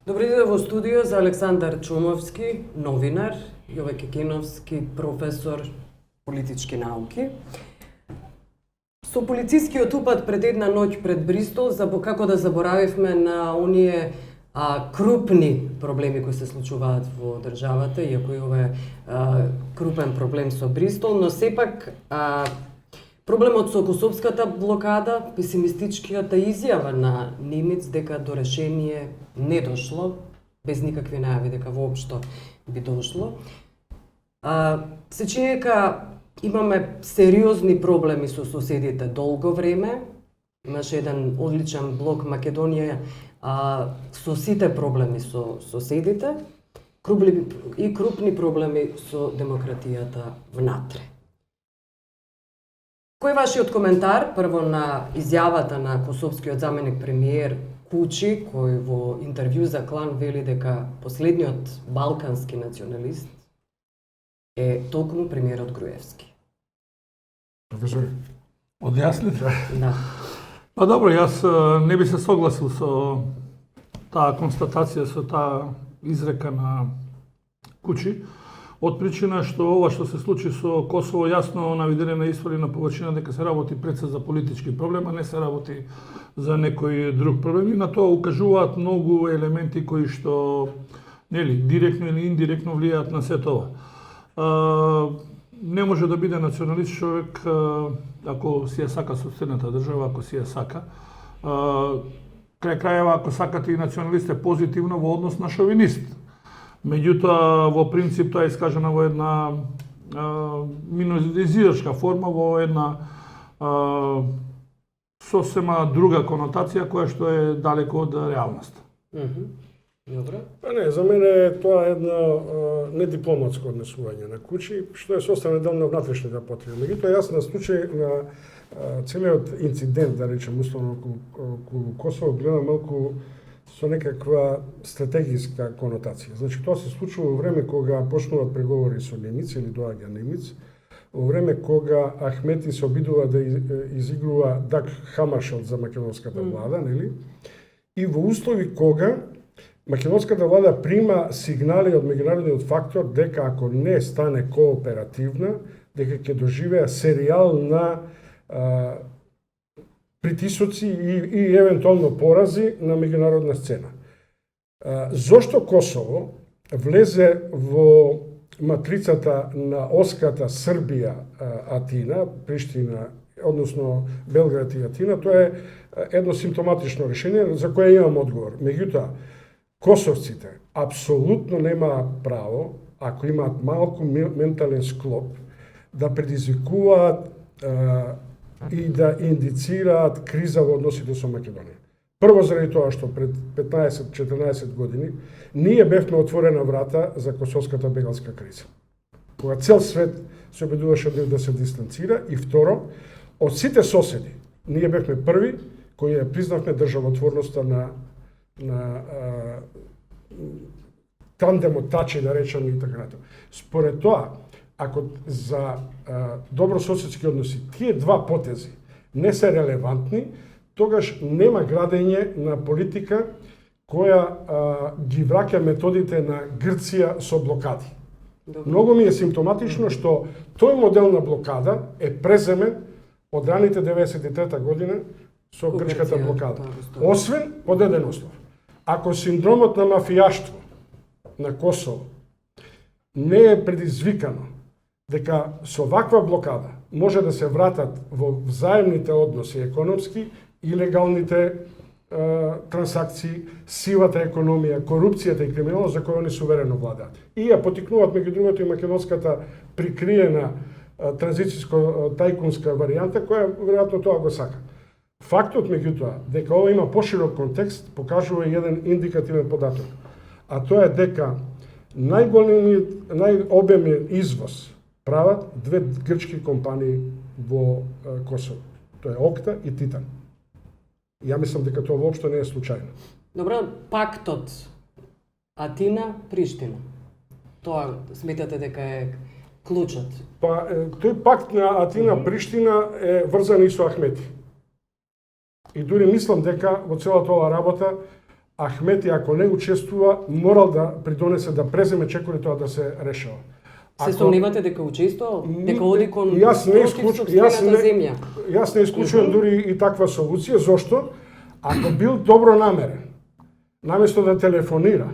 Добри ден во студио за Александар Чумовски, новинар, Јове Кекиновски, професор политички науки. Со полицискиот упад пред една ноќ пред Бристол, како да заборавивме на оние крупни проблеми кои се случуваат во државата, иако и ова е крупен проблем со Бристол, но сепак проблемот со косовската блокада, песимистичката изјава на Немец дека до решение не дошло, без никакви најави дека воопшто би дошло. Се чини дека имаме сериозни проблеми со соседите долго време. Имаше еден одличен блог Македонија со сите проблеми со соседите и крупни проблеми со демократијата внатре. Кој е вашиот коментар прво на изјавата на косовскиот заменик премиер Кучи, кој во интервју за Клан вели дека последниот балкански националист е токму премиерот Груевски? Професор, одјасни? Да. Па добро, јас не би се согласил со таа констатација, со таа изрека на Кучи, од причина што ова што се случи со Косово јасно наведене на извори на површина дека се работи пред се за политички проблем, а не се работи за некој друг проблем. И на тоа укажуваат многу елементи кои што директно или индиректно влијаат на сето ова. Не може да биде националист човек ако си ја сака сопствената држава, ако си ја сака. Крај крајева, ако сакате и националист е позитивно во однос на шовинист. Меѓутоа, во принцип, тоа е искажено во една миноризирачка форма, во една сосема друга конотација, која што е далеко од реалноста. Добро. Па не, за мене тоа е едно недипломатско однесување на Кучи, што е составен дел на внатрешните потреби. Меѓутоа, јас на случај на целиот инцидент, да речем, условно околу Косово, гледам малку со некаква стратегиска конотација. Значи, тоа се случува во време кога почнуваат преговори со Немец или доаѓа Немец, во време кога Ахмети се обидува да изигрува Даг Хамаршалд за македонската влада, нели? И во услови кога македонската влада прима сигнали од меѓународниот фактор дека ако не стане кооперативна, дека ќе доживеа серијал на притисоци и евентуално порази на меѓународна сцена. Зошто Косово влезе во матрицата на оската Србија-Атина, Приштина, односно Белград и Атина, тоа е едно симптоматично решение за кое имам одговор. Меѓутоа, косовците апсолутно немаат право, ако имаат малку ментален склоп, да предизвикуваат и да индицираат криза во односите со Македонија. Прво заради тоа што пред 15-14 години ние бевме отворена врата за косовската бегалска криза. Кога цел свет се обидуваше да се дистанцира, и второ, од сите соседи, ние бевме први кои ја признавме државотворноста на тандемот Тачи, да речем, и така натаму. Според тоа, ако за добрососедски односи тие два потези не се релевантни, тогаш нема градење на политика која ги враќа методите на Грција со блокади. Добре. Многу ми е симптоматично што тој модел на блокада е преземен од раните 93 година со грчката блокада. Освен под еден услов. Ако синдромот на мафијаштво на Косово не е предизвикано дека со ваква блокада може да се вратат во взаемните односи економски, илегалните трансакции, сивата економија, корупцијата и криминалот за кој они суверено владаат. И ја потикнуваат меѓу другото и македонската прикриена транзицијско тајкунска варијанта која веројатно тоа го сака. Фактот меѓутоа дека ова има поширок контекст покажува и еден индикативен податок, а тоа е дека најобемен извоз прават две грчки компании во Косово. Тоа е Окта и Титан. Ја мислам дека тоа воопшто не е случајно. Добро, пактот Атина-Приштина. Тоа сметате дека е клучот? Па, тој пакт на Атина-Приштина е врзан и со Ахмети. И дури мислам дека во целата оваа работа Ахмети, ако не учествува, морал да придонесе да преземе чекори тоа да се решава. Се сомневате дека учествувал? Дека оди кон Јас не земја? Јас не исклучувам дури и таква солуција. Зошто? Ако бил добро намерен, наместо да телефонира,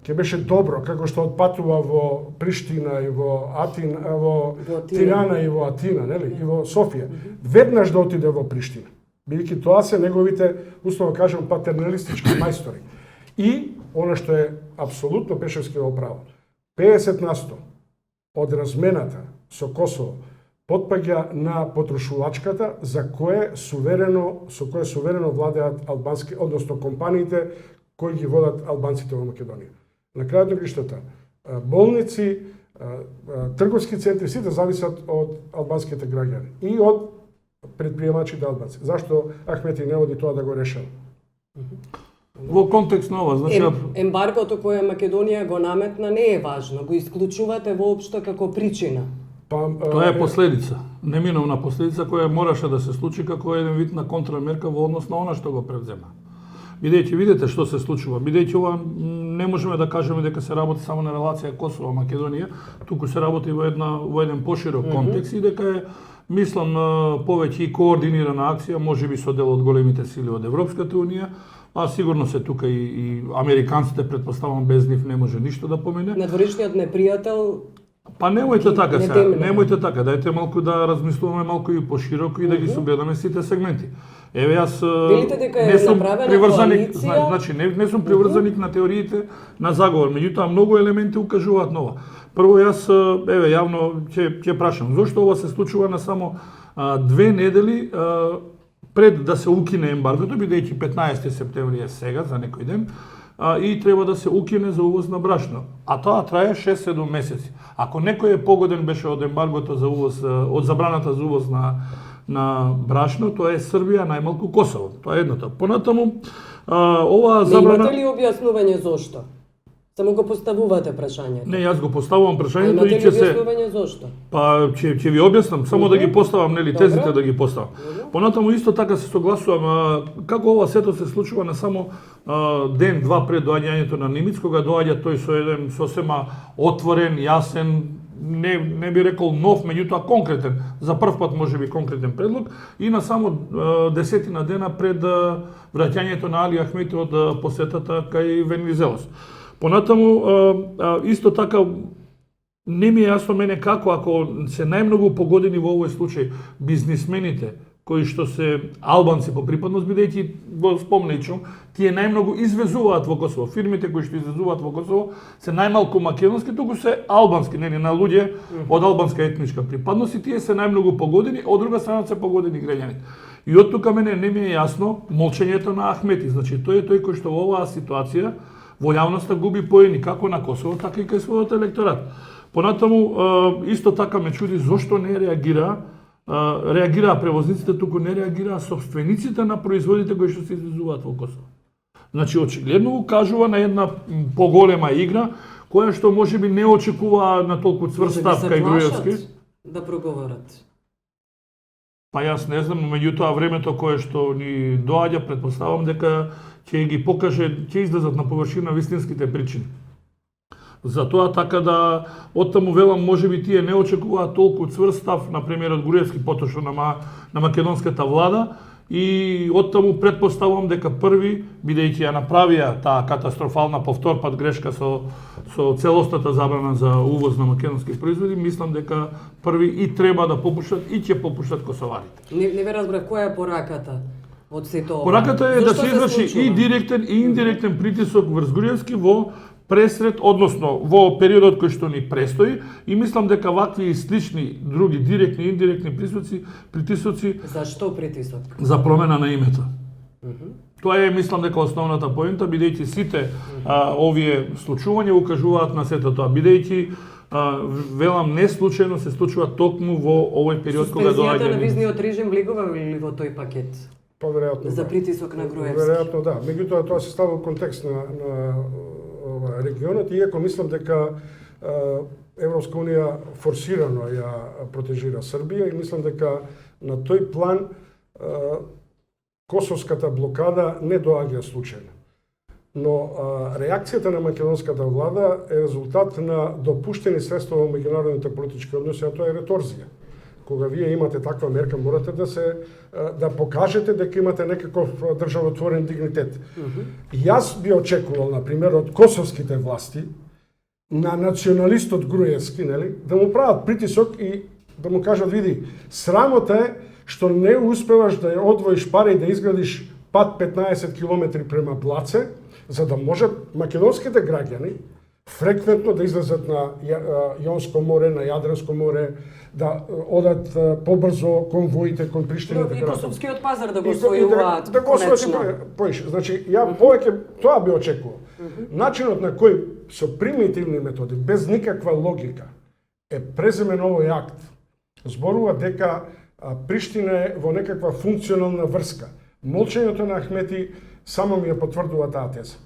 ќе беше добро, како што отпатува во Приштина и во Атина, во Тирана и во Атина, нели, и во Софија. Веднаш да отиде во Приштина. Бидејќи тоа се неговите, условно кажам, патерналистички мајстори. И, она што е апсолутно Пешевскиот право, 50% од размената со Косово потпаѓа на потрошувачката за кое суверено владеат албански, односно компаниите кои ги водат албанците во Македонија. На крајот на криштата, болници, трговски центри, сите зависат од албанските граѓани и од предприемачите албанци. Зашто Ахмети не оди тоа да го решава? Во контекст на ова, значи ембаргото кое Македонија го наметна не е важно, го исклучувате воопшто како причина. Тоа е последица, неминовна последица која мораше да се случи како еден вид на контрамерка во однос на она што го превзема. Бидејќи видите што се случува, бидејќи ова не можеме да кажеме дека се работи само на релација Косово-Македонија, туку се работи во еден поширок контекст и дека е, мислам, повеќе и координирана акција, можеби со дел од големите сили од Европската унија, а сигурно се тука и американците, претпоставам, без нив не може ништо да помине. Надворешниот непријател. Па немојте така сега, немојте така, дајте малку да размислуваме малку и пошироко и да ги согледаме сите сегменти. Еве јас не сум приврзаник, значи не сум приврзаник на теориите на заговор, меѓутоа многу елементи укажуваат на ова. Прво јас еве јавно ќе прашам зошто ова се случува на само 2 недели пред да се укине ембаргото, бидејќи 15 септември е сега за некој ден. И треба да се укине за увоз на брашно. А тоа трае 6-7 месеци. Ако некој е погоден беше од ембаргото за увоз, од забраната за увоз на брашно, тоа е Србија, најмалку Косово. Тоа е едното. Понатаму, ова забрана... Имате ли објаснување зошто? Само го поставувате прашањето. Не, јас го поставувам прашањето и ќе се... Имате ли објаснување зошто? Па, ќе ви објаснам, само да ги поставам, нели, тезите да ги поставам. Понатаму исто така се согласувам, како ова сето се случува на само ден-два пред доаѓањето на Нимиц, кога доаѓа тој со еден сосема отворен, јасен, не би рекол нов, меѓутоа конкретен, за прв пат можеби конкретен предлог, и на само 10 дена пред враќањето на Али Ахмети од посетата кај Венизелос. Понатаму, исто така, не ми е јасно мене како, ако се најмногу погодени во овој случај бизнисмените, кои што се албанци по припадност, бидејќи го спомнечам, тие најмногу извезуваат во Косово. Фирмите кои што извезуваат во Косово се најмалку македонски, туку се албански, нели, на луѓе од албанска етничка припадност и тие се најмногу погодени, од друга страна се погодени граѓани. И од тука мене не ми е јасно молчењето на Ахмети. Значи, тој е тој кој што во оваа ситуација во јавноста губи поени како на Косово, така и кај својот електорат. Понатаму, исто така ме чуди зошто не реагираа превозниците, туку не реагираа собствениците на производите кои што се извезуваат во Косово. Значи, очигледно укажува на една поголема игра, која што можеби не очекуваа на толку цврст став кај Груевски. Да проговорат. Па јас не знам, меѓутоа времето кое што ни доаѓа, претпоставам дека ќе ги покаже, ќе излезат на површина вистинските причини. Затоа така да оттаму велам можеби тие не очекуваат толку цврст став на премиерот Груевски поточно на македонската влада и оттаму претпоставувам дека први, бидејќи ја направија таа катастрофална повтор пат грешка со целосната забрана за увоз на македонски производи, мислам дека први и треба да попуштат и ќе попуштат косоварите. Не ве разбрав која е пораката од сето ова. Пораката е да се изврши и директен и индиректен притисок врз Груевски во пресред, односно во периодот кој што ни престои, и мислам дека вакви и слични други директни и индиректни притисоци. Зашто притисок? За промена на името. Тоа е, мислам дека основната поента, бидејќи сите овие случувања укажуваат на сето тоа, бидејќи велам не случајно се случува токму во овој период кога доаѓа. Суспензијата на визниот режим влегува ли во тој пакет? Поверојатно. За притисок на Груевски. Веројатно да. Меѓутоа тоа се става во контекст на регионот, иако мислам дека Европска унија форсирано ја протежира Србија и мислам дека на тој план косовската блокада не доаѓа случајно. Но реакцијата на македонската влада е резултат на допуштени средства во меѓународните политички односи, а тоа е реторзија. Кога вие имате таква мерка, морате да покажете дека имате некаков државотворен дигнитет. Јас би очекувал, например, од косовските власти на националистот Груевски, нели, да му прават притисок и да му кажат, види, срамота е што не успеваш да ја одвоиш пари и да изградиш пат 15 км према Блаце, за да можат македонските граѓани фреквентно да излезат на Јонско море, на Јадранско море, да одат побрзо конвоите кон Приштина. И Косовскиот пазар да го освојуваат. Да го освојуваат. Значи, ја повеќе тоа би очекувал. Начинот на кој со примитивни методи, без никаква логика, е преземен овој акт, зборува дека Приштина е во некаква функционална врска. Молчењето на Ахмети само ми ја потврдува таа теза.